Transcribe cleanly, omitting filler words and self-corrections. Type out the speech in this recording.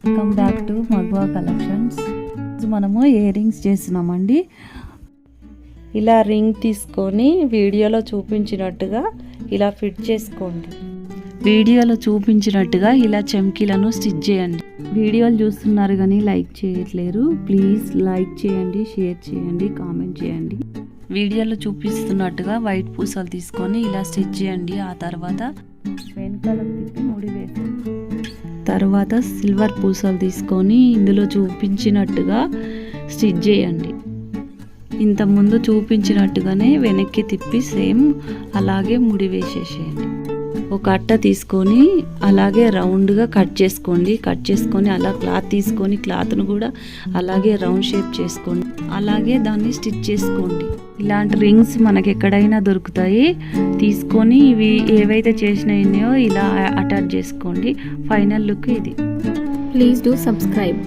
Welcome back to మగ్వా collections. మనము earrings చేస్తున్నామండి. ఇలా రింగ్ తీసుకొని వీడియోలో చూపించినట్టుగా ఇలా ఫిట్ చేసుకోండి. వీడియోలో చూపించినట్టుగా ఇలా చెమ్కీలను స్టిచ్ చేయండి. వీడియోలు చూస్తున్నారు కానీ లైక్ చేయట్లేరు. ప్లీజ్ లైక్ చేయండి, షేర్ చేయండి, కామెంట్ చేయండి. వీడియోలో చూపిస్తున్నట్టుగా వైట్ పూసలు తీసుకొని ఇలా స్టిచ్ చేయండి. ఆ తర్వాత వెనకాల తిప్పి ముడి వేసుకోండి. తర్వాత సిల్వర్ పూసలు తీసుకొని ఇందులో చూపించినట్టుగా స్టిచ్ చేయండి. ఇంతకుముందు చూపించినట్టుగానే వెనక్కి తిప్పి సేమ్ అలాగే ముడి వేసేసేయండి. ఒక అట్ట తీసుకొని అలాగే రౌండ్గా కట్ చేసుకొని అలా క్లాత్ తీసుకొని క్లాత్ను కూడా అలాగే రౌండ్ షేప్ చేసుకోండి. అలాగే దాన్ని స్టిచ్ చేసుకోండి. ఇలాంటి రింగ్స్ మనకి ఎక్కడైనా దొరుకుతాయి. తీసుకొని ఇవి ఏవైతే చేసినాయో ఇలా అటాచ్ చేసుకోండి. ఫైనల్ లుక్ ఇది. Please do subscribe.